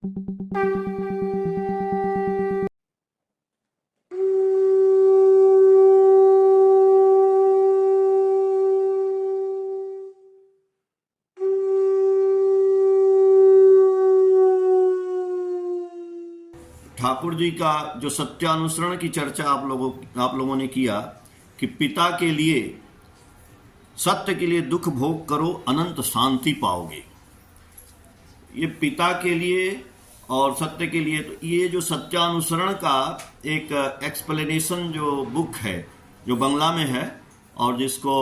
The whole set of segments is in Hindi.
ठाकुर जी का जो सत्यानुसरण की चर्चा आप लोगों ने किया कि पिता के लिए, सत्य के लिए दुख भोग करो अनंत शांति पाओगे। ये पिता के लिए और सत्य के लिए, तो ये जो सत्यानुसरण का एक एक्सप्लेनेशन जो बुक है जो बंगला में है और जिसको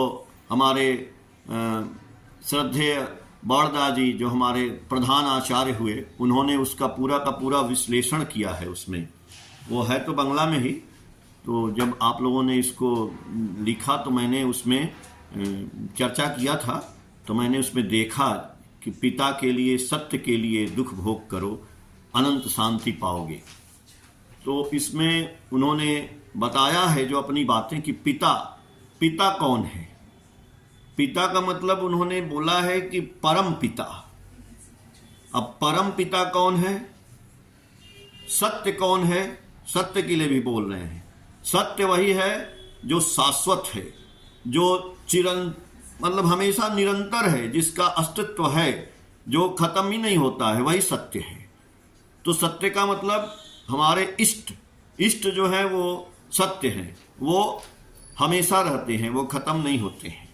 हमारे श्रद्धेय बड़दा जी जो हमारे प्रधान आचार्य हुए, उन्होंने उसका पूरा का पूरा विश्लेषण किया है। उसमें वो है तो बंगला में ही, तो जब आप लोगों ने इसको लिखा तो मैंने उसमें चर्चा किया था, तो मैंने उसमें देखा कि पिता के लिए, सत्य के लिए दुख भोग करो अनंत शांति पाओगे। तो इसमें उन्होंने बताया है जो अपनी बातें कि पिता कौन है। पिता का मतलब उन्होंने बोला है कि परम पिता। अब परम पिता कौन है, सत्य कौन है, सत्य के लिए भी बोल रहे हैं। सत्य वही है जो शाश्वत है, जो मतलब हमेशा निरंतर है, जिसका अस्तित्व है, जो खत्म ही नहीं होता है, वही सत्य है। तो सत्य का मतलब हमारे इष्ट जो है वो सत्य है, वो हमेशा रहते हैं, वो खत्म नहीं होते हैं।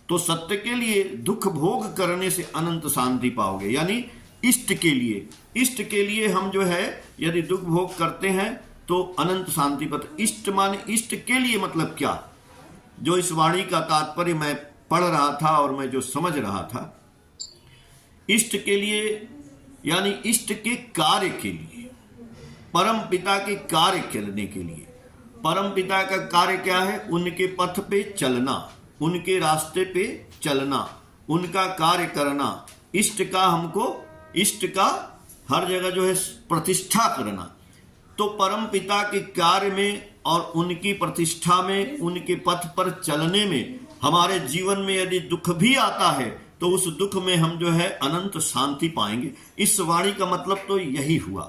तो सत्य के लिए दुख भोग करने से अनंत शांति पाओगे। यानी इष्ट के लिए हम जो है यदि दुख भोग करते हैं तो अनंत शांति पाते। इष्ट माने इष्ट के लिए मतलब क्या, जो इस वाणी का तात्पर्य मैं पढ़ रहा था और मैं जो समझ रहा था, इष्ट के लिए यानी इष्ट के कार्य के लिए, परम पिता के कार्य करने के लिए। परम पिता का कार्य क्या है, उनके पथ पे चलना, उनके रास्ते पे चलना, उनका कार्य करना। इष्ट का हर जगह जो है प्रतिष्ठा करना। तो परम पिता के कार्य में और उनकी प्रतिष्ठा में, उनके पथ पर चलने में हमारे जीवन में यदि दुख भी आता है तो उस दुख में हम जो है अनंत शांति पाएंगे। इस वाणी का मतलब तो यही हुआ।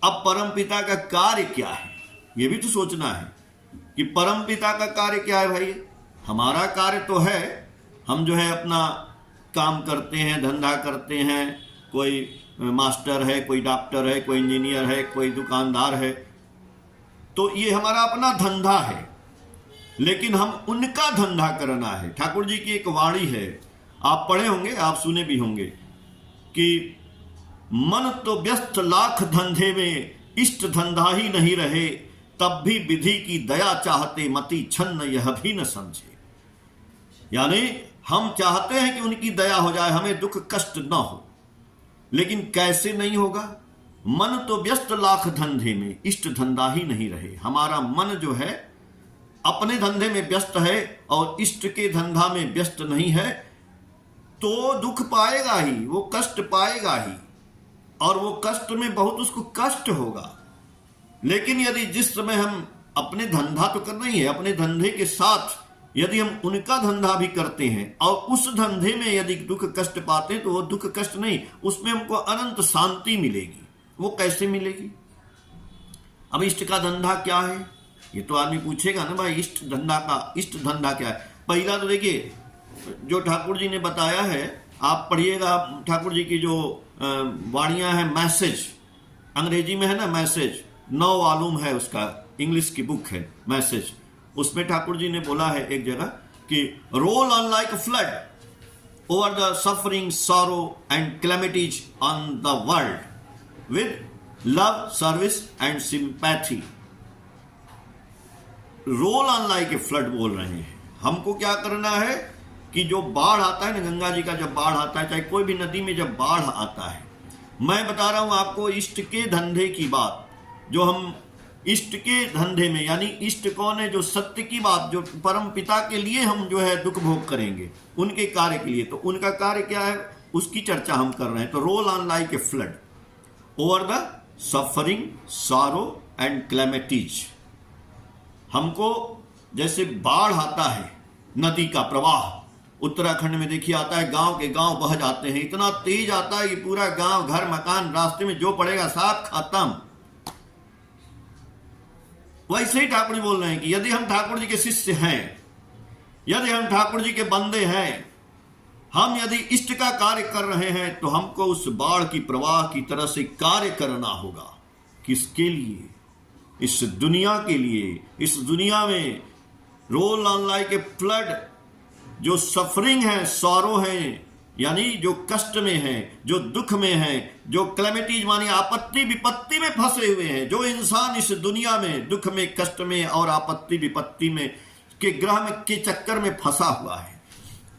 अब परम पिता का कार्य क्या है, यह भी तो सोचना है कि परम पिता का कार्य क्या है। भाई हमारा कार्य तो है, हम जो है अपना काम करते हैं, धंधा करते हैं, कोई मास्टर है, कोई डॉक्टर है, कोई इंजीनियर है, कोई दुकानदार है, तो ये हमारा अपना धंधा है। लेकिन हम उनका धंधा करना है। ठाकुर जी की एक वाणी है, आप पढ़े होंगे, आप सुने भी होंगे कि मन तो व्यस्त लाख धंधे में, इष्ट धंधा ही नहीं रहे, तब भी विधि की दया चाहते, मति छन्न यह भी न समझे। यानी हम चाहते हैं कि उनकी दया हो जाए, हमें दुख कष्ट ना हो, लेकिन कैसे नहीं होगा। मन तो व्यस्त लाख धंधे में, इष्ट धंधा ही नहीं रहे। हमारा मन जो है अपने धंधे में व्यस्त है और इष्ट के धंधा में व्यस्त नहीं है, तो दुख पाएगा ही, वो कष्ट पाएगा ही, और वो कष्ट में बहुत उसको कष्ट होगा। लेकिन यदि जिस समय हम अपने धंधा तो करना ही है, अपने धंधे के साथ यदि हम उनका धंधा भी करते हैं और उस धंधे में यदि दुख कष्ट पाते हैं, तो वो दुख कष्ट नहीं, उसमें हमको अनंत शांति मिलेगी। वो कैसे मिलेगी। अब इष्ट का धंधा क्या है, ये तो आदमी पूछेगा ना भाई, इष्ट धंधा क्या है। पहला तो देखिए जो ठाकुर जी ने बताया है, आप पढ़िएगा ठाकुर जी की जो वाणियां हैं, मैसेज अंग्रेजी में है ना, मैसेज 9 वॉल्यूम है उसका, इंग्लिश की बुक है मैसेज। उसमें ठाकुर जी ने बोला है एक जगह कि role on like flood over the suffering, sorrow and calamities on the world with love, service and sympathy. Role on like a flood बोल रहे हैं। हमको क्या करना है कि जो बाढ़ आता है ना, गंगा जी का जब बाढ़ आता है, चाहे कोई भी नदी में जब बाढ़ आता है, मैं बता रहा हूं आपको इष्ट के धंधे की बात, जो हम इष्ट के धंधे में, यानी इष्ट कौन है, जो सत्य की बात, जो परम पिता के लिए हम जो है दुख भोग करेंगे, उनके कार्य के लिए। तो उनका कार्य क्या है, उसकी चर्चा हम कर रहे हैं। तो role on like a flood over the suffering, sorrow and calamities. हमको जैसे बाढ़ आता है, नदी का प्रवाह, उत्तराखंड में देखिए आता है, गांव के गांव बह जाते हैं, इतना तेज आता है कि पूरा गांव, घर, मकान, रास्ते में जो पड़ेगा सब खत्म। वैसे ही ठाकुर जी बोल रहे हैं कि यदि हम ठाकुर जी के शिष्य हैं, यदि हम ठाकुर जी के बंदे हैं, हम यदि इष्ट का कार्य कर रहे हैं, तो हमको उस बाढ़ की प्रवाह की तरह से कार्य करना होगा। किसके लिए? इस दुनिया के लिए। इस दुनिया में role on like a flood, जो सफरिंग है, सॉरो है, यानी जो कष्ट में है, जो दुख में है, जो क्लेमिटीज मानी आपत्ति विपत्ति में फंसे हुए हैं, जो इंसान इस दुनिया में दुख में, कष्ट में और आपत्ति विपत्ति में के ग्रह में के चक्कर में फंसा हुआ है,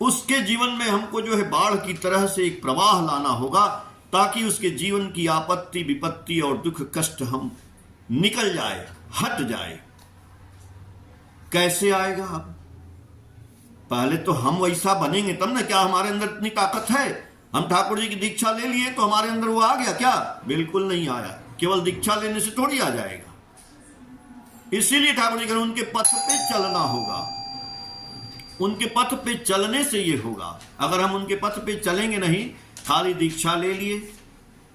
उसके जीवन में हमको जो है बाढ़ की तरह से एक प्रवाह लाना होगा, ताकि उसके जीवन की आपत्ति विपत्ति और दुख कष्ट हम निकल जाए, हट जाए। कैसे आएगा? अब पहले तो हम वैसा बनेंगे तब ना। क्या हमारे अंदर इतनी ताकत है? हम ठाकुर जी की दीक्षा ले लिए तो हमारे अंदर वो आ गया क्या? बिल्कुल नहीं आया। केवल दीक्षा लेने से थोड़ी आ जाएगा। इसीलिए ठाकुर जी कह रहे उनके पथ पे चलना होगा। उनके पथ पे चलने से ये होगा। अगर हम उनके पथ पे चलेंगे नहीं, खाली दीक्षा ले लिए,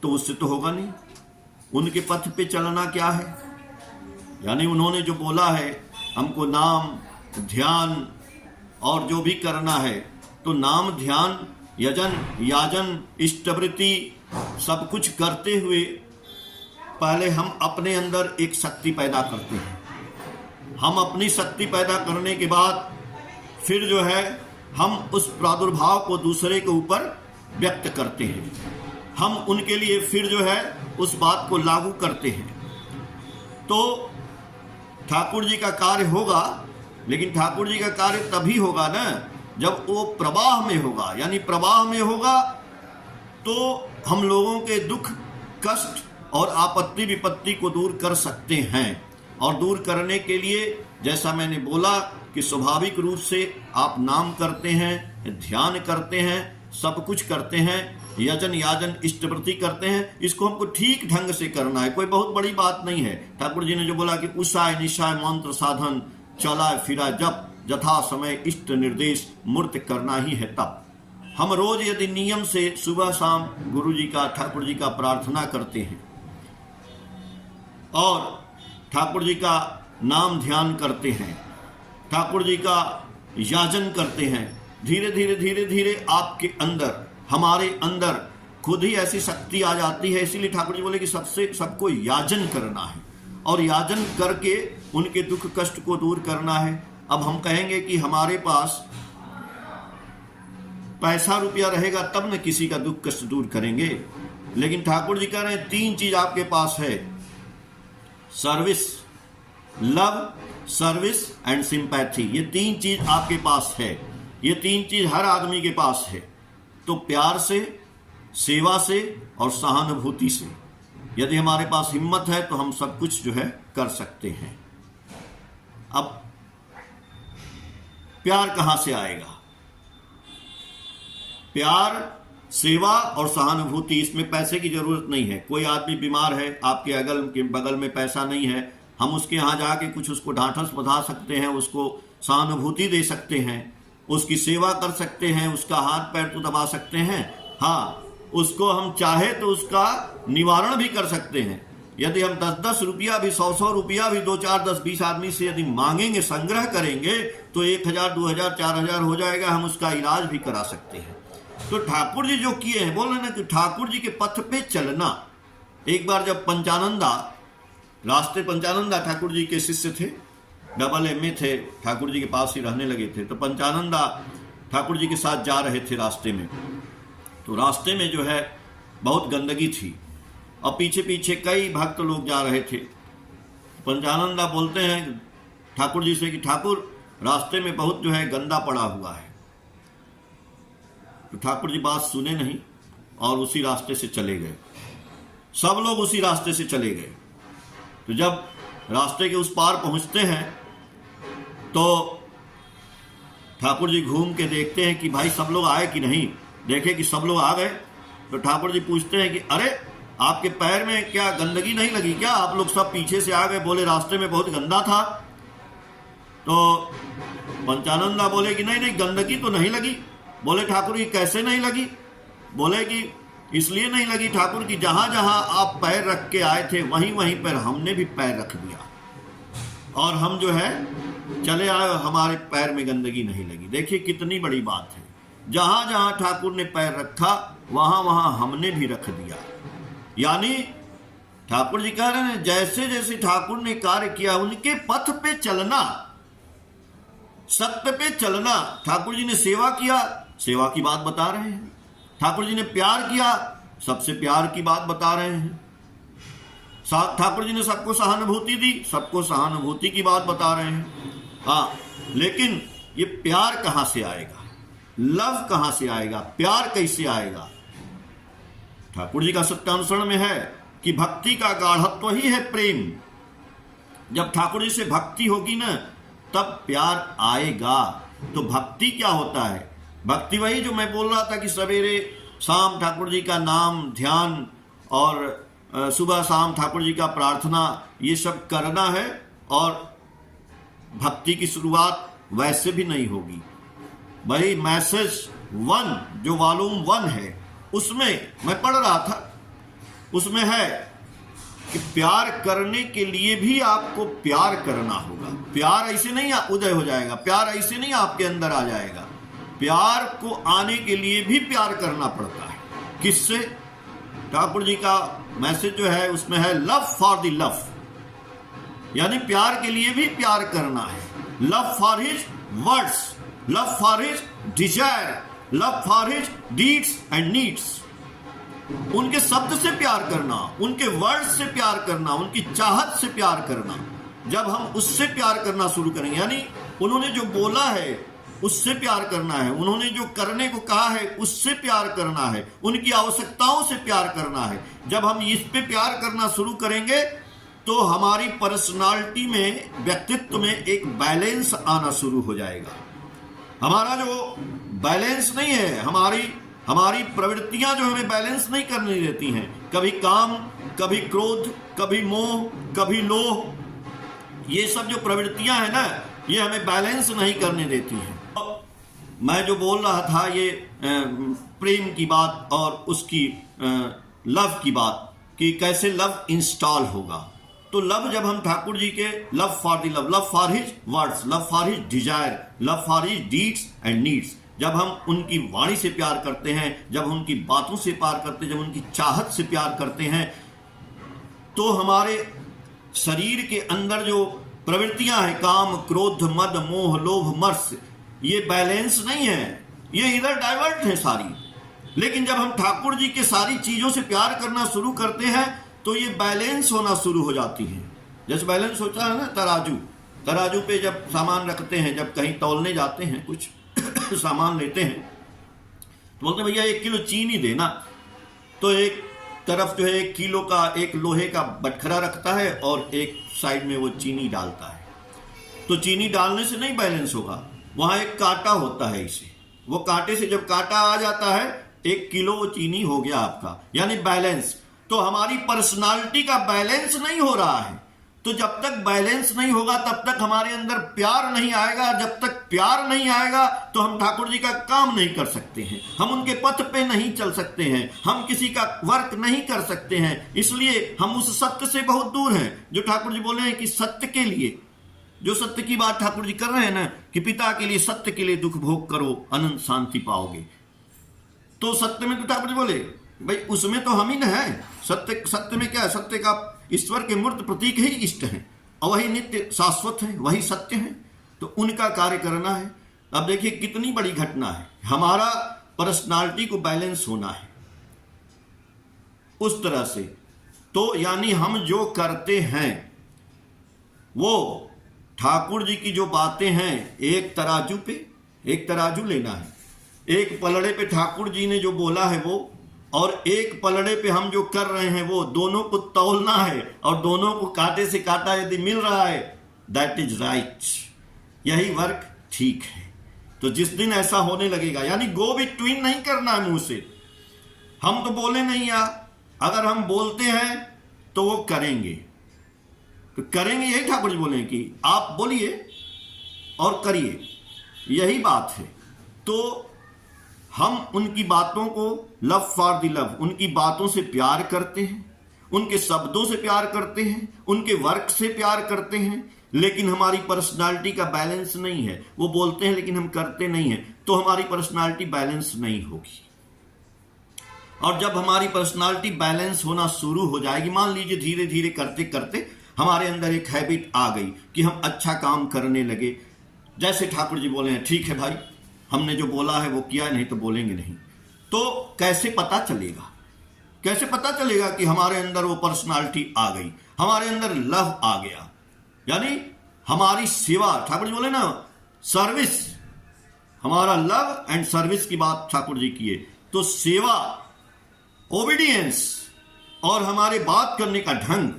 तो उससे तो होगा नहीं। उनके पथ पे चलना क्या है? यानी उन्होंने जो बोला है हमको नाम ध्यान और जो भी करना है, तो नाम ध्यान यजन याजन इष्टवृत्ति सब कुछ करते हुए पहले हम अपने अंदर एक शक्ति पैदा करते हैं। हम अपनी शक्ति पैदा करने के बाद फिर जो है हम उस प्रादुर्भाव को दूसरे के ऊपर व्यक्त करते हैं। हम उनके लिए फिर जो है उस बात को लागू करते हैं। तो ठाकुर जी का कार्य होगा, लेकिन ठाकुर जी का कार्य तभी होगा ना जब वो प्रवाह में होगा। यानी प्रवाह में होगा तो हम लोगों के दुख कष्ट और आपत्ति विपत्ति को दूर कर सकते हैं। और दूर करने के लिए जैसा मैंने बोला कि स्वाभाविक रूप से आप नाम करते हैं, ध्यान करते हैं, सब कुछ करते हैं, यजन याजन इष्टवृत्ति करते हैं। इसको हमको ठीक ढंग से करना है, कोई बहुत बड़ी बात नहीं है। ठाकुर जी ने जो बोला कि उषाय निशाय मंत्र साधन चला फिरा जप यथा समय इष्ट निर्देश मूर्त करना ही है तब। हम रोज यदि नियम से सुबह शाम गुरु जी का ठाकुर जी का प्रार्थना करते हैं और ठाकुर जी का नाम ध्यान करते हैं, ठाकुर जी का याजन करते हैं, धीरे धीरे धीरे धीरे आपके अंदर हमारे अंदर खुद ही ऐसी शक्ति आ जाती है। इसीलिए ठाकुर जी बोले कि सबको याजन करना है और याजन करके उनके दुख कष्ट को दूर करना है। अब हम कहेंगे कि हमारे पास पैसा रुपया रहेगा तब न किसी का दुख कष्ट दूर करेंगे, लेकिन ठाकुर जी कह रहे हैं 3 चीज आपके पास है, service, love, service and sympathy. ये 3 चीज आपके पास है। ये 3 चीज हर आदमी के पास है। तो प्यार से, सेवा से और सहानुभूति से यदि हमारे पास हिम्मत है तो हम सब कुछ जो है कर सकते हैं। अब प्यार कहां से आएगा? प्यार, सेवा और सहानुभूति, इसमें पैसे की जरूरत नहीं है। कोई आदमी बीमार है, आपके अगल के बगल में पैसा नहीं है, हम उसके यहाँ जाके कुछ उसको ढांढस बंधा सकते हैं, उसको सहानुभूति दे सकते हैं, उसकी सेवा कर सकते हैं, उसका हाथ पैर तो दबा सकते हैं। हाँ, उसको हम चाहे तो उसका निवारण भी कर सकते हैं। यदि हम 10-10 रुपया भी, 100-100 रुपया भी 2-4, 10-20 आदमी से यदि मांगेंगे, संग्रह करेंगे, तो 1000, 2000, 4000 हो जाएगा, हम उसका इलाज भी करा सकते हैं। तो ठाकुर जी जो किए हैं, बोल रहे ना कि ठाकुर जी के पथ पे चलना। एक बार जब पंचानंदा, रास्ते पंचानंदा ठाकुर जी के शिष्य थे, डबल एमए थे, ठाकुर जी के पास ही रहने लगे थे। तो पंचानंदा ठाकुर जी के साथ जा रहे थे रास्ते में, तो रास्ते में जो है बहुत गंदगी थी और पीछे पीछे कई भक्त लोग जा रहे थे। पंचानंदा बोलते हैं ठाकुर जी से कि ठाकुर, रास्ते में बहुत जो है गंदा पड़ा हुआ है। तो ठाकुर जी बात सुने नहीं और उसी रास्ते से चले गए। सब लोग उसी रास्ते से चले गए। तो जब रास्ते के उस पार पहुंचते हैं तो ठाकुर जी घूम के देखते हैं कि भाई सब लोग आए कि नहीं। देखे कि सब लोग आ गए तो ठाकुर जी पूछते हैं कि अरे, आपके पैर में क्या गंदगी नहीं लगी क्या? आप लोग सब पीछे से आ गए। बोले रास्ते में बहुत गंदा था। तो पंचानंदा बोले कि नहीं नहीं, गंदगी तो नहीं लगी, बोले ठाकुर जी कैसे नहीं लगी? बोले कि इसलिए नहीं लगी ठाकुर कि जहां जहां आप पैर रख के आए थे वहीं वहीं पर हमने भी पैर रख दिया और हम जो है चले आए, हमारे पैर में गंदगी नहीं लगी। देखिए कितनी बड़ी बात है, जहां जहां ठाकुर ने पैर रखा वहां वहां हमने भी रख दिया। यानी ठाकुर जी कह रहे हैं जैसे जैसे ठाकुर ने कार्य किया उनके पथ पे चलना, सत्य पे चलना। ठाकुर जी ने सेवा किया, सेवा की बात बता रहे हैं। ठाकुर जी ने प्यार किया, सबसे प्यार की बात बता रहे हैं। ठाकुर जी ने सबको सहानुभूति दी, सबको सहानुभूति की बात बता रहे हैं। हाँ, लेकिन ये प्यार कहां से आएगा, लव कहां से आएगा, प्यार कैसे आएगा? ठाकुर जी का सत्यानुसरण में है कि भक्ति का गाढ़त्व ही है प्रेम। जब ठाकुर जी से भक्ति होगी ना तब प्यार आएगा। तो भक्ति क्या होता है? भक्ति वही जो मैं बोल रहा था कि सवेरे शाम ठाकुर जी का नाम ध्यान और सुबह शाम ठाकुर जी का प्रार्थना, ये सब करना है। और भक्ति की शुरुआत वैसे भी नहीं होगी। भाई मैसेज 1 जो वॉल्यूम 1 है उसमें मैं पढ़ रहा था, उसमें है कि प्यार करने के लिए भी आपको प्यार करना होगा। प्यार ऐसे नहीं उदय हो जाएगा, प्यार ऐसे नहीं आपके अंदर आ जाएगा। प्यार को आने के लिए भी प्यार करना पड़ता है। किससे? ठाकुर जी का मैसेज जो है उसमें है लव फॉर द लव, यानी प्यार के लिए भी प्यार करना है। Love for his words, love for his Dzire, love for his deeds and needs. उनके शब्द से प्यार करना, उनके वर्ड से प्यार करना, उनकी चाहत से प्यार करना। जब हम उससे प्यार करना शुरू करेंगे, यानी उन्होंने जो बोला है उससे प्यार करना है, उन्होंने जो करने को कहा है उससे प्यार करना है, उनकी आवश्यकताओं से प्यार करना है। जब हम इस पे प्यार करना शुरू करेंगे तो हमारी पर्सनालिटी में, व्यक्तित्व में एक बैलेंस आना शुरू हो जाएगा। हमारा जो बैलेंस नहीं है, हमारी प्रवृत्तियां जो हमें बैलेंस नहीं करने देती हैं, कभी काम, कभी क्रोध, कभी मोह, कभी लोभ, ये सब जो प्रवृत्तियां हैं ना, ये हमें बैलेंस नहीं करने देती हैं। मैं जो बोल रहा था ये प्रेम की बात और उसकी लव की बात, कि कैसे लव इंस्टॉल होगा। तो लव जब हम ठाकुर जी के love for the love, love for his words, love for his Dzire, love for his deeds and needs, जब हम उनकी वाणी से प्यार करते हैं, जब उनकी बातों से प्यार करते हैं, जब उनकी चाहत से प्यार करते हैं, तो हमारे शरीर के अंदर जो प्रवृत्तियां हैं, काम, क्रोध, मद, मोह, लोभ, मर्स, ये बैलेंस नहीं है, ये इधर डाइवर्ट है सारी। लेकिन जब हम ठाकुर जी के सारी चीजों से प्यार करना शुरू करते हैं तो ये बैलेंस होना शुरू हो जाती है। जैसे बैलेंस होता है ना तराजू पे जब सामान रखते हैं, जब कहीं तौलने जाते हैं, कुछ सामान लेते हैं तो बोलते हैं भैया 1 किलो चीनी देना। तो एक तरफ जो है 1 किलो का एक लोहे का बटखरा रखता है और एक साइड में वो चीनी डालता है। तो चीनी डालने से नहीं बैलेंस होगा, वहां एक कांटा होता है, इसे वो कांटे से जब कांटा आ जाता है 1 किलो वो चीनी हो गया आपका, यानी बैलेंस। तो हमारी पर्सनालिटी का बैलेंस नहीं हो रहा है। तो जब तक बैलेंस नहीं होगा तब तक हमारे अंदर प्यार नहीं आएगा। जब तक प्यार नहीं आएगा तो हम ठाकुर जी का काम नहीं कर सकते हैं, हम उनके पथ पे नहीं चल सकते हैं, हम किसी का वर्क नहीं कर सकते हैं। इसलिए हम उस सत्य से बहुत दूर हैं जो ठाकुर जी बोले हैं कि सत्य के लिए, जो सत्य की बात ठाकुर जी कर रहे हैं ना, कि पिता के लिए, सत्य के लिए दुख भोग करो, अनंत शांति पाओगे। तो सत्य में तो ठाकुर जी बोले भाई उसमें तो हम ही न है। सत्य में क्या है? सत्य का ईश्वर के मूर्त प्रतीक ही इष्ट है और वही नित्य शाश्वत है, वही सत्य है। तो उनका कार्य करना है। अब देखिए कितनी बड़ी घटना है, हमारा पर्सनालिटी को बैलेंस होना है उस तरह से। तो यानी हम जो करते हैं वो ठाकुर जी की जो बातें हैं, एक तराजू लेना है, एक पलड़े पे ठाकुर जी ने जो बोला है वो, और एक पलड़े पे हम जो कर रहे हैं वो, दोनों को तौलना है और दोनों को कांटे से कांटा यदि मिल रहा है, दैट इज राइट, यही वर्क ठीक है। तो जिस दिन ऐसा होने लगेगा, यानी गो बिटवीन नहीं करना है मुंह से, हम तो बोले नहीं यार, अगर हम बोलते हैं तो वो करेंगे, तो करेंगे, यही ठाकुर जी बोले कि आप बोलिए और करिए, यही बात है। तो हम उनकी बातों को लव फॉर द लव, उनकी बातों से प्यार करते हैं, उनके शब्दों से प्यार करते हैं, उनके वर्क से प्यार करते हैं, लेकिन हमारी पर्सनालिटी का बैलेंस नहीं है। वो बोलते हैं लेकिन हम करते नहीं हैं, तो हमारी पर्सनालिटी बैलेंस नहीं होगी। और जब हमारी पर्सनालिटी बैलेंस होना शुरू हो जाएगी, मान लीजिए धीरे धीरे करते करते हमारे अंदर एक हैबिट आ गई कि हम अच्छा काम करने लगे। जैसे ठाकुर जी बोले हैं, ठीक है भाई, हमने जो बोला है वो किया, नहीं तो बोलेंगे नहीं। तो कैसे पता चलेगा, कैसे पता चलेगा कि हमारे अंदर वो पर्सनालिटी आ गई, हमारे अंदर लव आ गया, यानी हमारी सेवा। ठाकुर जी बोले ना, सर्विस, हमारा लव एंड सर्विस की बात ठाकुर जी किए। तो सेवा, ओबीडियंस और हमारे बात करने का ढंग,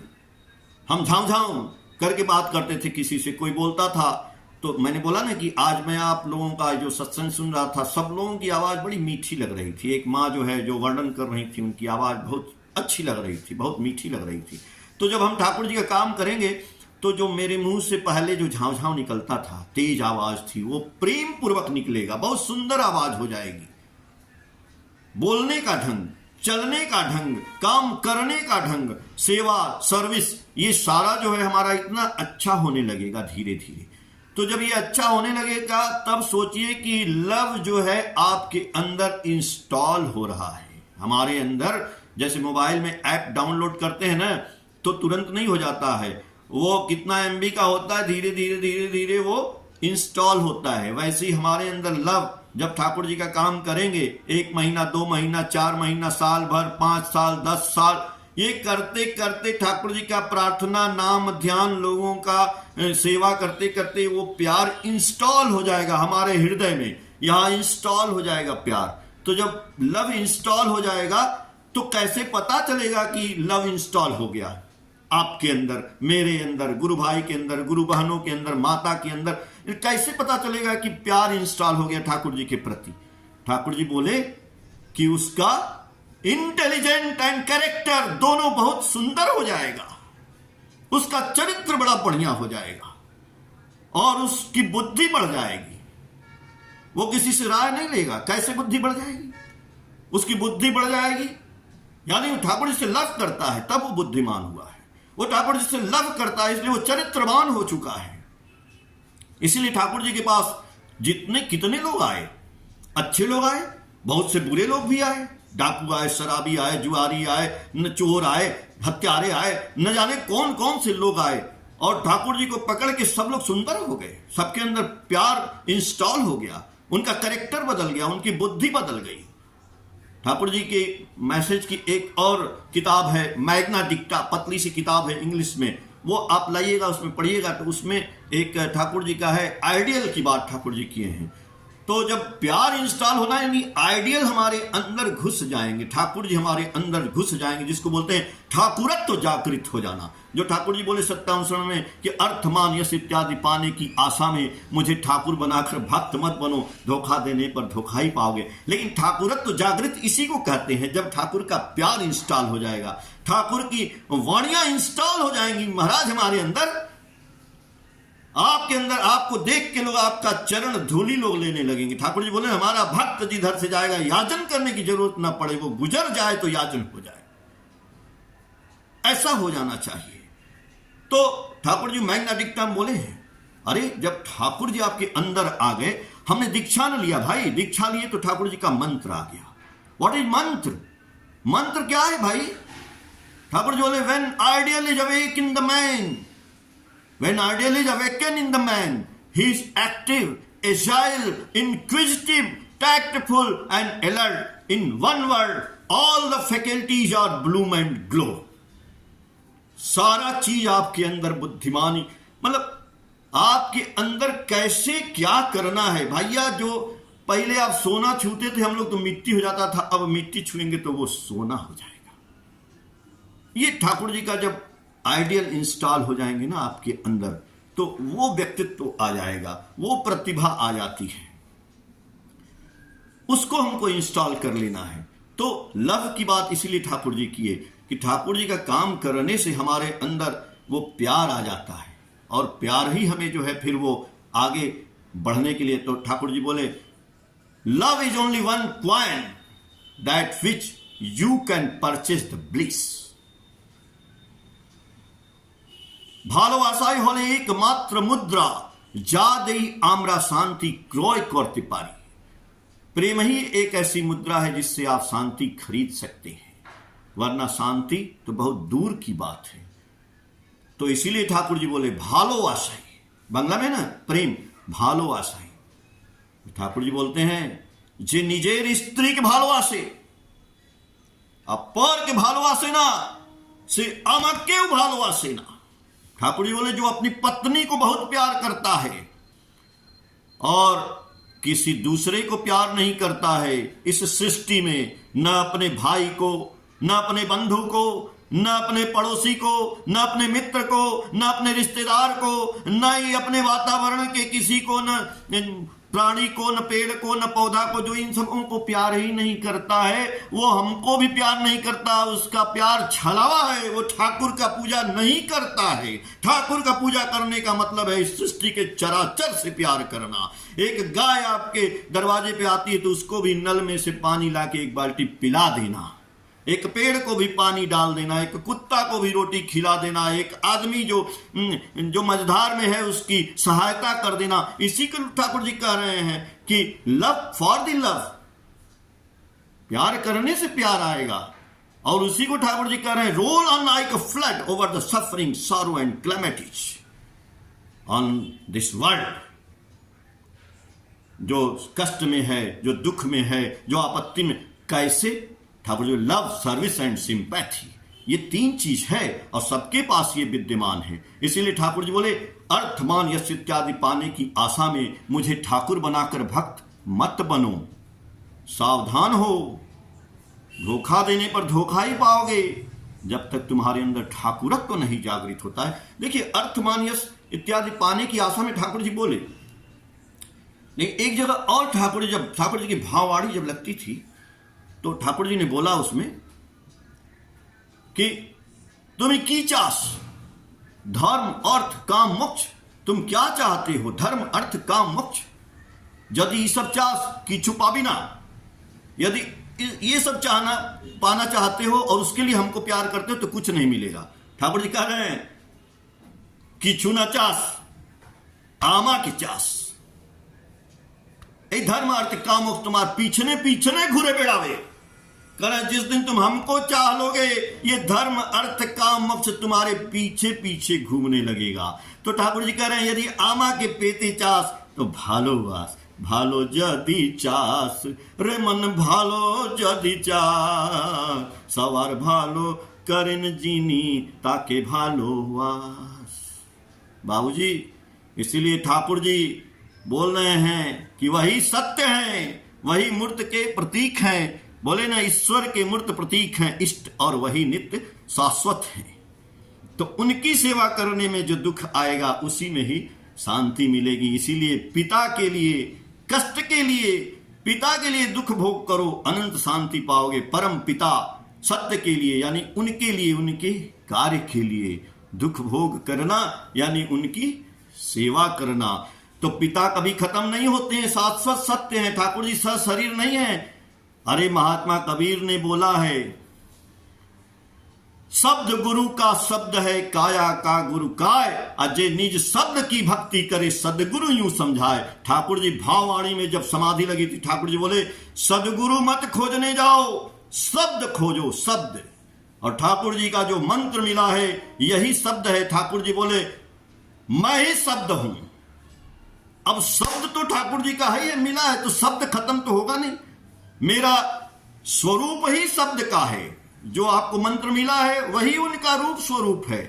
हम झाम करके बात करते थे। किसी से कोई बोलता था तो मैंने बोला ना कि आज मैं आप लोगों का जो सत्संग सुन रहा था, सब लोगों की आवाज़ बड़ी मीठी लग रही थी। एक माँ जो है, जो वर्णन कर रही थी, उनकी आवाज़ बहुत अच्छी लग रही थी, बहुत मीठी लग रही थी। तो जब हम ठाकुर जी का काम करेंगे तो जो मेरे मुंह से पहले जो झाँव निकलता था, तेज आवाज़ थी, वो प्रेम पूर्वक निकलेगा, बहुत सुंदर आवाज़ हो जाएगी। बोलने का ढंग, चलने का ढंग, काम करने का ढंग, सेवा, सर्विस, ये सारा जो है हमारा इतना अच्छा होने लगेगा धीरे धीरे। तो जब ये अच्छा होने लगेगा तब सोचिए कि लव जो है आपके अंदर इंस्टॉल हो रहा है। हमारे अंदर जैसे मोबाइल में ऐप डाउनलोड करते हैं ना, तो तुरंत नहीं हो जाता है, वो कितना MB का होता है, धीरे धीरे वो इंस्टॉल होता है। वैसे ही हमारे अंदर लव, जब ठाकुर जी का काम करेंगे, 1 महीना, 2 महीना, 4 महीना, साल भर, 5 साल, 10 साल, ये करते करते ठाकुर जी का प्रार्थना, नाम, ध्यान, लोगों का सेवा करते करते वो प्यार इंस्टॉल हो जाएगा हमारे हृदय में, यहाँ इंस्टॉल हो जाएगा प्यार। तो जब लव इंस्टॉल हो जाएगा तो कैसे पता चलेगा कि लव इंस्टॉल हो गया आपके अंदर, मेरे अंदर, गुरु भाई के अंदर, गुरु बहनों के अंदर, माता के अंदर? कैसे पता चलेगा कि प्यार इंस्टॉल हो गया ठाकुर जी के प्रति? ठाकुर जी बोले कि उसका इंटेलिजेंट एंड कैरेक्टर दोनों बहुत सुंदर हो जाएगा, उसका चरित्र बड़ा बढ़िया हो जाएगा और उसकी बुद्धि बढ़ जाएगी। वो किसी से राय नहीं लेगा। कैसे बुद्धि बढ़ जाएगी? उसकी बुद्धि बढ़ जाएगी, यानी वो ठाकुर जी से लव करता है तब वो बुद्धिमान हुआ है। वो ठाकुर जी से लव करता है इसलिए वो चरित्रवान हो चुका है। इसलिए ठाकुर जी के पास कितने लोग आए, अच्छे लोग आए, बहुत से बुरे लोग भी आए, डाकू आए, शराबी आए, जुआरी आए, न चोर आए, हत्यारे आए, न जाने कौन कौन से लोग आए, और ठाकुर जी को पकड़ के सब लोग सुंदर हो गए। सबके अंदर प्यार इंस्टॉल हो गया, उनका कैरेक्टर बदल गया, उनकी बुद्धि बदल गई। ठाकुर जी के मैसेज की एक और किताब है, मैग्ना डिक्टा, पतली सी किताब है इंग्लिश में, वो आप लाइएगा, उसमें पढ़िएगा तो उसमें एक ठाकुर जी का है, आइडियल की बात ठाकुर जी किए हैं। तो जब प्यार इंस्टॉल होना है, यानी आइडियल हमारे अंदर घुस जाएंगे, ठाकुर जी हमारे अंदर घुस जाएंगे, जिसको बोलते हैं ठाकुरत्व तो जागृत हो जाना। जो ठाकुर जी बोले सत्यानुसरण में कि अर्थमान यश इत्यादि पाने की आशा में मुझे ठाकुर बनाकर भक्त मत बनो, धोखा देने पर धोखा ही पाओगे। लेकिन ठाकुरत्व तो जागृत इसी को कहते हैं जब ठाकुर का प्यार इंस्टॉल हो जाएगा, ठाकुर की वाणियां इंस्टॉल हो जाएंगी महाराज हमारे अंदर। आपके अंदर आपको देख के लोग आपका चरण धूलि लोग लेने लगेंगे। ठाकुर जी बोले हमारा भक्त जिधर से जाएगा याचन करने की जरूरत ना पड़े, वो गुजर जाए तो याचन हो जाए, ऐसा हो जाना चाहिए। तो ठाकुर जी मैग्ना डिक्टा में बोले हैं, अरे जब ठाकुर जी आपके अंदर आ गए, हमने दीक्षा न लिया भाई, दीक्षा लिए तो ठाकुर जी का मंत्र आ गया। व्हाट इज मंत्र? मंत्र क्या है भाई? ठाकुर जी बोले when ideal is awake in the man, when ideal is awakened in the man, he is active, agile, inquisitive, tactful and alert. In one word, all the faculties are bloom and glow. सारा चीज आपके अंदर बुद्धिमानी, मतलब आपके अंदर कैसे क्या करना है भैया। जो पहले आप सोना छूते थे हम लोग तो मिट्टी हो जाता था, अब मिट्टी छुएंगे तो वो सोना हो जाएगा। ये ठाकुर जी का जब आइडियल इंस्टॉल हो जाएंगे ना आपके अंदर, तो वो व्यक्तित्व आ जाएगा, वो प्रतिभा आ जाती है, उसको हमको इंस्टॉल कर लेना है। तो लव की बात इसीलिए ठाकुर जी किए कि ठाकुर जी का काम करने से हमारे अंदर वो प्यार आ जाता है, और प्यार ही हमें जो है फिर वो आगे बढ़ने के लिए। तो ठाकुर जी बोले love is only one coin that which you can purchase the bliss. ভালোবাসাই হলে একমাত্র মুদ্রা যা দেই আমরা शांति ক্রয় করতে পারি। प्रेम ही एक ऐसी मुद्रा है जिससे आप शांति खरीद सकते हैं, वरना शांति तो बहुत दूर की बात है। तो इसीलिए ठाकुर जी बोले भालोवासाई, बांग्ला में ना प्रेम भालोवासाई। ठाकुर जी बोलते हैं जे निजेर स्त्री के भालोवासे अपर के भालोवासे ना से আমাকেও ভালোবাসে না। ठाकुर जी बोले जो अपनी पत्नी को बहुत प्यार करता है और किसी दूसरे को प्यार नहीं करता है इस सृष्टि में, न अपने भाई को, न अपने बंधु को, न अपने पड़ोसी को, न अपने मित्र को, न अपने रिश्तेदार को, न ही अपने वातावरण के किसी को, न प्राणी को, न पेड़ को, न पौधा को, जो इन सबों को प्यार ही नहीं करता है वो हमको भी प्यार नहीं करता। उसका प्यार छलावा है, वो ठाकुर का पूजा नहीं करता है। ठाकुर का पूजा करने का मतलब है इस सृष्टि के चराचर से प्यार करना। एक गाय आपके दरवाजे पे आती है तो उसको भी नल में से पानी लाके एक बाल्टी पिला देना, एक पेड़ को भी पानी डाल देना, एक कुत्ता को भी रोटी खिला देना, एक आदमी जो मझधार में है उसकी सहायता कर देना। इसी को ठाकुर जी कह रहे हैं कि लव फॉर द लव, प्यार करने से प्यार आएगा। और उसी को ठाकुर जी कह रहे हैं roll on like a flood over the suffering sorrow and calamities on this world. जो कष्ट में है, जो दुख में है, जो आपत्ति में, कैसे Thakur ji love, service and sympathy, ये तीन चीज है और सबके पास ये विद्यमान है। इसीलिए ठाकुर जी बोले अर्थमान यश इत्यादि पाने की आशा में मुझे ठाकुर बनाकर भक्त मत बनो, सावधान हो, धोखा देने पर धोखा ही पाओगे जब तक तुम्हारे अंदर ठाकुरत्व नहीं जागृत होता है। देखिए अर्थमान यश इत्यादि पाने की आशा में ठाकुर जी बोले, लेकिन एक जगह और ठाकुर जी, जब ठाकुर जी की भाववाणी जब लगती थी तो ठाकुर जी ने बोला उसमें कि तुम्हें की चास, धर्म अर्थ काम मोक्ष, तुम क्या चाहते हो, धर्म अर्थ काम मोक्ष, यदि ये सब चास की छुपा भी ना, यदि ये सब चाहना पाना चाहते हो और उसके लिए हमको प्यार करते हो तो कुछ नहीं मिलेगा। ठाकुर जी कह रहे हैं कि छूना चास आमा की चास, ए धर्म अर्थ काम मोक्ष तुम्हारे पीछने पीछने घुरे बेड़ावे। कह जिस दिन तुम हमको चाह लोगे ये धर्म अर्थ काम मोक्ष तुम्हारे पीछे पीछे घूमने लगेगा। तो ठाकुर जी कह रहे हैं यदि आमा के पेते चास तो भालोवास, भालो जदि चास रे मन भालो जदि चास, सवार भालो करेन जीनी ताके भालोवास। बाबूजी इसीलिए ठाकुर जी बोल रहे हैं कि वही सत्य हैं, वही मूर्त के प्रतीक हैं। बोले ना ईश्वर के मूर्त प्रतीक हैं इष्ट और वही नित्य शाश्वत हैं। तो उनकी सेवा करने में जो दुख आएगा उसी में ही शांति मिलेगी। इसीलिए पिता के लिए, कष्ट के लिए, पिता के लिए दुख भोग करो, अनंत शांति पाओगे। परम पिता सत्य के लिए यानी उनके लिए, उनके कार्य के लिए दुख भोग करना यानी उनकी सेवा करना। तो पिता कभी खत्म नहीं होते हैं, शाश्वत सत्य है। ठाकुर जी शरीर नहीं है। अरे महात्मा कबीर ने बोला है शब्द गुरु का शब्द है, काया का गुरु काय, अजय निज शब्द की भक्ति करे सदगुरु यूं समझाए। ठाकुर जी भाववाणी में जब समाधि लगी थी ठाकुर जी बोले सदगुरु मत खोजने जाओ, शब्द खोजो, शब्द। और ठाकुर जी का जो मंत्र मिला है यही शब्द है। ठाकुर जी बोले मैं ही शब्द हूं। अब शब्द तो ठाकुर जी का है, ये मिला है तो शब्द खत्म तो होगा नहीं। मेरा स्वरूप ही शब्द का है, जो आपको मंत्र मिला है वही उनका रूप स्वरूप है।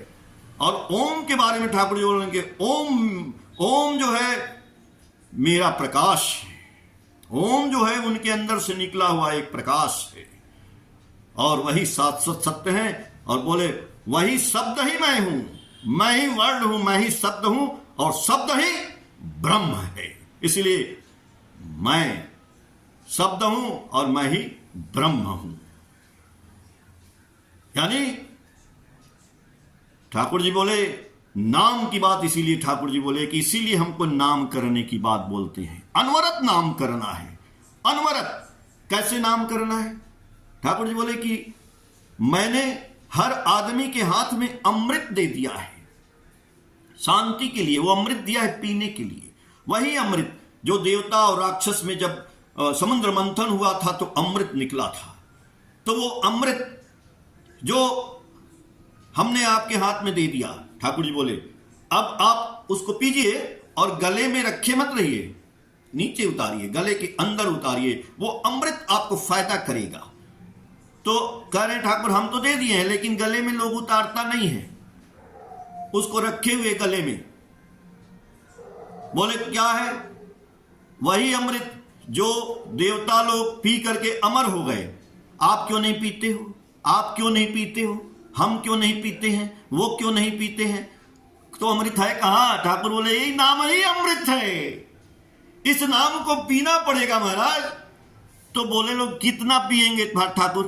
और ओम के बारे में ठाकुर जी बोलेंगे ओम, ओम जो है मेरा प्रकाश है। ओम जो है उनके अंदर से निकला हुआ एक प्रकाश है और वही शाश्वत सत्य है। और बोले वही शब्द ही मैं हूं, मैं ही वर्ड हूं, मैं ही शब्द हूं और शब्द ही ब्रह्म है। इसलिए मैं शब्द हूं और मैं ही ब्रह्म हूं। यानी ठाकुर जी बोले नाम की बात, इसीलिए ठाकुर जी बोले कि इसीलिए हमको नाम करने की बात बोलते हैं। अनवरत नाम करना है। अनवरत कैसे नाम करना है? ठाकुर जी बोले कि मैंने हर आदमी के हाथ में अमृत दे दिया है शांति के लिए। वो अमृत दिया है पीने के लिए, वही अमृत जो देवता और राक्षस में जब समुद्र मंथन हुआ था तो अमृत निकला था। तो वो अमृत जो हमने आपके हाथ में दे दिया, ठाकुर जी बोले अब आप उसको पीजिए और गले में रखे मत रहिए, नीचे उतारिए, गले के अंदर उतारिए, वो अमृत आपको फायदा करेगा। तो कह रहे ठाकुर हम तो दे दिए हैं लेकिन गले में लोग उतारता नहीं है, उसको रखे हुए गले में। बोले क्या है? वही अमृत जो देवता लोग पी करके अमर हो गए। आप क्यों नहीं पीते हो? आप क्यों नहीं पीते हो? हम क्यों नहीं पीते हैं? वो क्यों नहीं पीते हैं? तो अमृत है कहां? ठाकुर बोले यही नाम ही अमृत है, इस नाम को पीना पड़ेगा महाराज। तो बोले लोग कितना पिएंगे ठाकुर,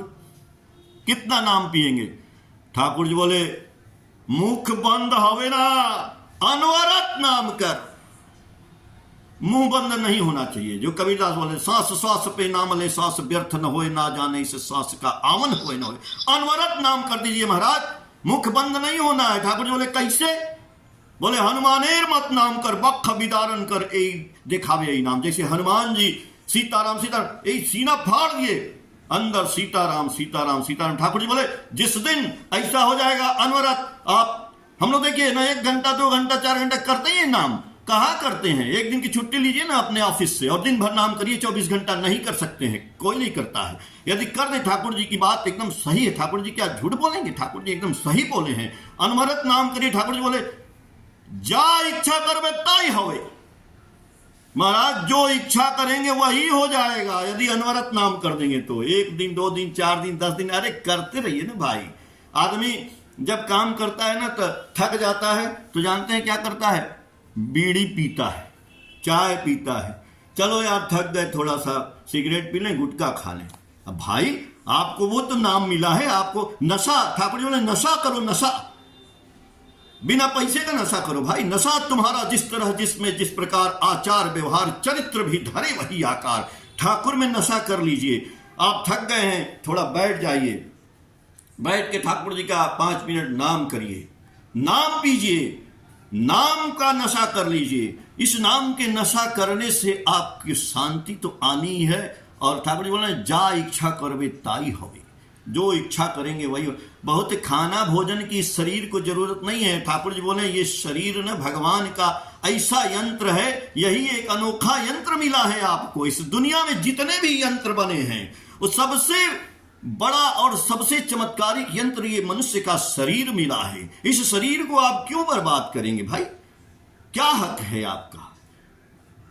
कितना नाम पिएंगे? ठाकुर जी बोले मुख बंद होवे ना, अनवरत नाम कर। मुंह बंद नहीं होना चाहिए। जो कबीरदास बोले सांस श्वास पे नाम ले, सांस व्यर्थ न होए, ना जाने इस सांस का आवन होए न होए। अनवरत नाम कर दीजिए महाराज, मुख बंद नहीं होना है। ठाकुर जी बोले कैसे? बोले हनुमानेर मत नाम कर, बख विदारण कर ए दिखावे यही नाम। जैसे हनुमान जी सीताराम सीताराम ए सीना फाड़ दिए, अंदर सीताराम सीताराम सीताराम। ठाकुर जी बोले जिस दिन ऐसा हो जाएगा अनवरत, आप हम लोग देखिए ना 1 घंटा 2 घंटा 4 घंटा करते हैं नाम, कहां करते हैं? एक दिन की छुट्टी लीजिए ना अपने ऑफिस से और दिन भर नाम करिए, 24 घंटा नहीं कर सकते हैं, कोई नहीं करता है। यदि कर दे, ठाकुर जी की बात एकदम सही है। ठाकुर जी क्या झूठ बोलेंगे? ठाकुर जी एकदम सही बोले हैं। अनवरत नाम करिए। ठाकुर जी बोले जा इच्छा करवे ताई होवे। महाराज जो इच्छा करेंगे वही हो जाएगा यदि अनवरत नाम कर देंगे तो। 1 दिन 2 दिन 4 दिन 10 दिन, अरे करते रहिए ना भाई। आदमी जब काम करता है ना तो थक जाता है, तो जानते हैं क्या करता है? बीड़ी पीता है, चाय पीता है। चलो यार थक गए, थोड़ा सा सिगरेट पी लें, गुटखा खा लें। अब भाई आपको वो तो नाम मिला है, आपको नशा, ठाकुर जी बोले नशा करो, नशा बिना पैसे का नशा करो भाई। नशा तुम्हारा जिस तरह जिसमें जिस प्रकार आचार व्यवहार चरित्र भी धरे वही आकार। ठाकुर में नशा कर लीजिए। आप थक गए हैं, थोड़ा बैठ जाइए, बैठ के ठाकुर जी का 5 मिनट नाम करिए, नाम पीजिए, नाम का नशा कर लीजिए। इस नाम के नशा करने से आपकी शांति तो आनी है। और ठाकुर जी बोल रहे जा इच्छा करवे ताई होवे, जो इच्छा करेंगे वही। बहुत खाना भोजन की इस शरीर को जरूरत नहीं है। ठाकुर जी बोले ये शरीर न भगवान का ऐसा यंत्र है, यही एक अनोखा यंत्र मिला है आपको। इस दुनिया में जितने भी यंत्र बने हैं वो सबसे बड़ा और सबसे चमत्कारिक यंत्र ये मनुष्य का शरीर मिला है। इस शरीर को आप क्यों बर्बाद करेंगे भाई? क्या हक है आपका?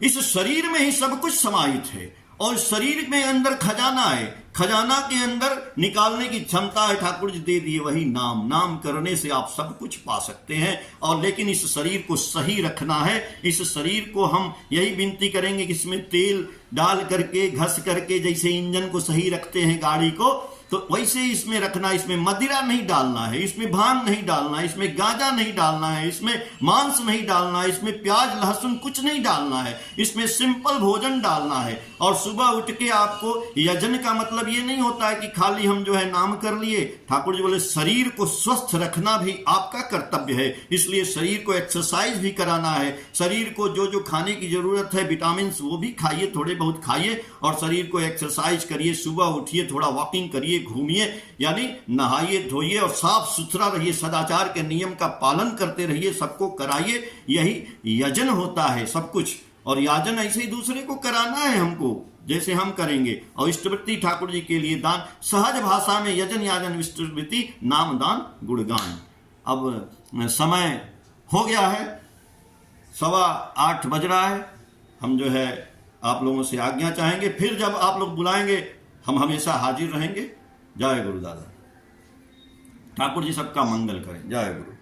इस शरीर में ही सब कुछ समाहित है और शरीर में अंदर खजाना है, खजाना के अंदर निकालने की क्षमता है। ठाकुर जी दे दिए वही नाम, नाम करने से आप सब कुछ पा सकते हैं। और लेकिन इस शरीर को सही रखना है। इस शरीर को हम यही विनती करेंगे कि इसमें तेल डाल करके घस करके, जैसे इंजन को सही रखते हैं गाड़ी को, तो वैसे इसमें रखना। इसमें मदिरा नहीं डालना है, इसमें भांग नहीं डालना है, इसमें गांजा नहीं डालना है, इसमें मांस नहीं डालना है, इसमें प्याज लहसुन कुछ नहीं डालना है, इसमें सिंपल भोजन डालना है। और सुबह उठ के आपको यजन का मतलब ये नहीं होता है कि खाली हम जो है नाम कर लिए। ठाकुर जी बोले शरीर को स्वस्थ रखना भी आपका कर्तव्य है, इसलिए शरीर को एक्सरसाइज भी कराना है। शरीर को जो जो खाने की जरूरत है, विटामिन वो भी खाइए, थोड़े बहुत खाइए और शरीर को एक्सरसाइज करिए। सुबह उठिए, थोड़ा वॉकिंग करिए, घूमिए, यानी नहाइए धोइए और साफ सुथरा रहिए, सदाचार के नियम का पालन करते रहिए, सबको कराइए। यही यजन होता है सब कुछ। और याजन ऐसे ही दूसरे को कराना है हमको, जैसे हम करेंगे। और इष्टवृत्ति ठाकुर जी के लिए दान, सहज भाषा में यजन याजन इष्टवृत्ति नाम दान गुणगान। अब समय हो गया है, 7:15 बज रहा है। हम जो है आप लोगों से आज्ञा चाहेंगे, फिर जब आप लोग बुलाएंगे हम हमेशा हाजिर रहेंगे। जय गुरु दादा। ठाकुर जी सबका मंगल करें। जय गुरु।